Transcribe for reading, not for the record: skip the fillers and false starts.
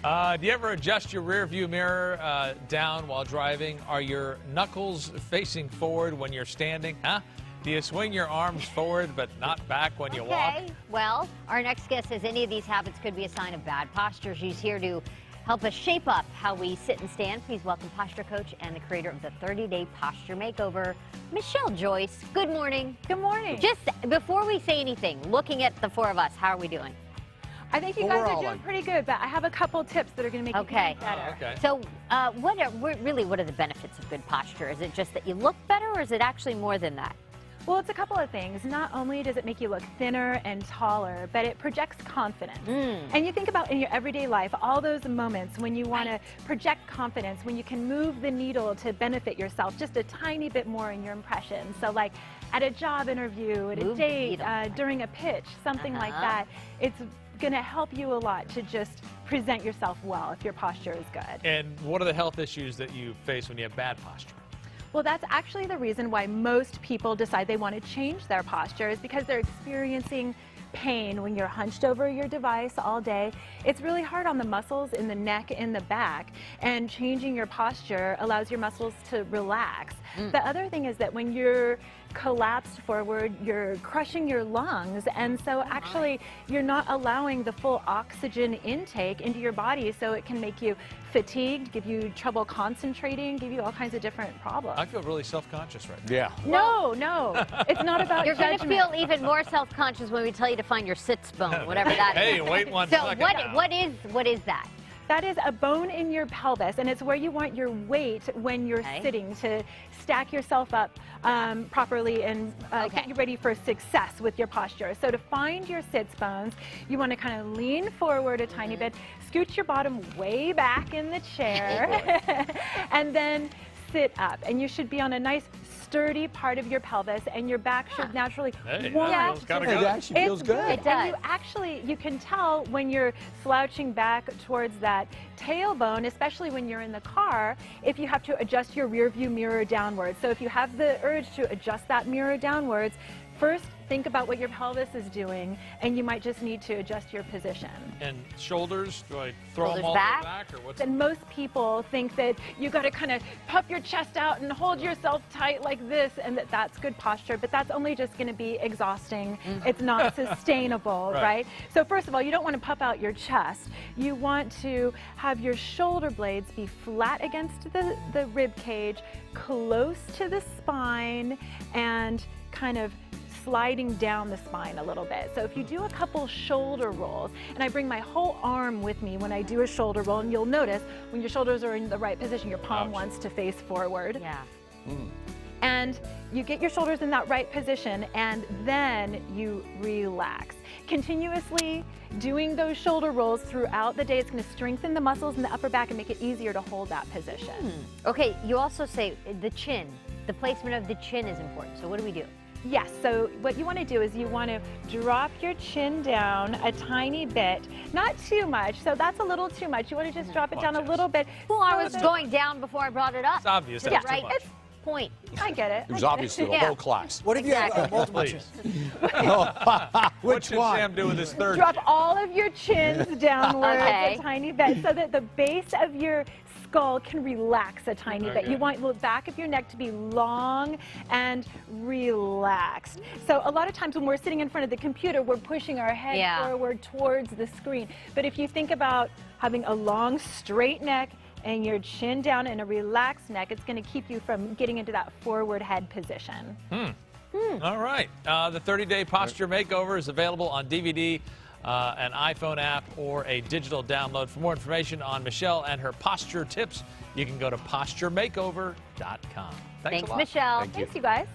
Do you ever adjust your rear view mirror down while driving? Are your knuckles facing forward when you're standing? Huh? Do you swing your arms forward but not back when you walk? Okay, well, our next guest says any of these habits could be a sign of bad posture. She's here to help us shape up how we sit and stand. Please welcome posture coach and the creator of the 30-day posture makeover, Michelle Joyce. Good morning. Good morning. Just before we say anything, looking at the four of us, how are we doing? I think you guys are doing pretty good, but I have a couple tips that are going to make you feel better. Okay. So what are the benefits of good posture? Is it just that you look better, or is it actually more than that? Well, it's a couple of things. Not only does it make you look thinner and taller, but it projects confidence. And you think about in your everyday life, all those moments when you want to project confidence, when you can move the needle to benefit yourself just a tiny bit more in your impression. So like at a job interview, at a date, during a pitch, something like that. It's going to help you a lot to just present yourself well if your posture is good. And what are the health issues that you face when you have bad posture? Well, that's actually the reason why most people decide they want to change their posture, is because they're experiencing pain when you're hunched over your device all day. It's really hard on the muscles in the neck and the back, and changing your posture allows your muscles to relax. The other thing is that when you're collapsed forward, you're crushing your lungs, and so actually you're not allowing the full oxygen intake into your body, so it can make you fatigued, give you trouble concentrating, give you all kinds of different problems. I feel really self-conscious right now. Yeah. No, it's not about You're going to feel even more self-conscious when we tell you to find your sits bone, whatever that is. Hey, wait one so second. what is that? That is a bone in your pelvis, and it's where you want your weight when you're sitting, to stack yourself up properly and get you ready for success with your posture. So to find your sits bones, you want to kind of lean forward a tiny bit, scoot your bottom way back in the chair, and then sit up. And you should be on a nice sturdy part of your pelvis, and your back should naturally want to It actually feels good. It does. And you can tell when you're slouching back towards that tailbone, especially when you're in the car, if you have to adjust your rear view mirror downwards. So if you have the urge to adjust that mirror downwards, first think about what your pelvis is doing, and you might just need to adjust your position. And shoulders, do I throw them all back, or what's? And most people think that you got to kind of puff your chest out and hold yourself tight like this, and that's good posture, but that's only just going to be exhausting. It's not sustainable, right? So first of all, you don't want to puff out your chest. You want to have your shoulder blades be flat against the rib cage, close to the spine, and kind of sliding down the spine a little bit. So if you do a couple shoulder rolls, and I bring my whole arm with me when I do a shoulder roll, and you'll notice when your shoulders are in the right position, your palm wants to face forward. And you get your shoulders in that right position, and then you relax. Continuously doing those shoulder rolls throughout the day, it's going to strengthen the muscles in the upper back and make it easier to hold that position. Okay, you also say the chin. The placement of the chin is important. So what do we do? Yes, so what you want to do is you want to drop your chin down a tiny bit, not too much, so that's a little too much. You want to just drop it down a little bit. Well, I was going down before I brought it up. It's obvious that's too much. It's point. I get it. It was obvious to the whole class. What if you have multiple chins? What should Sam do with his third Drop chin? all of your chins downwards a tiny bit, so that the base of your skull can relax a tiny bit. You want the back of your neck to be long and relaxed. So a lot of times when we're sitting in front of the computer, we're pushing our head forward towards the screen. But if you think about having a long, straight neck and your chin down and a relaxed neck, it's going to keep you from getting into that forward head position. All right. The 30-day posture makeover is available on DVD, an iPhone app, or a digital download. For more information on Michelle and her posture tips, you can go to posturemakeover.com. Thanks a lot. Michelle. Thank you. Thanks, you guys.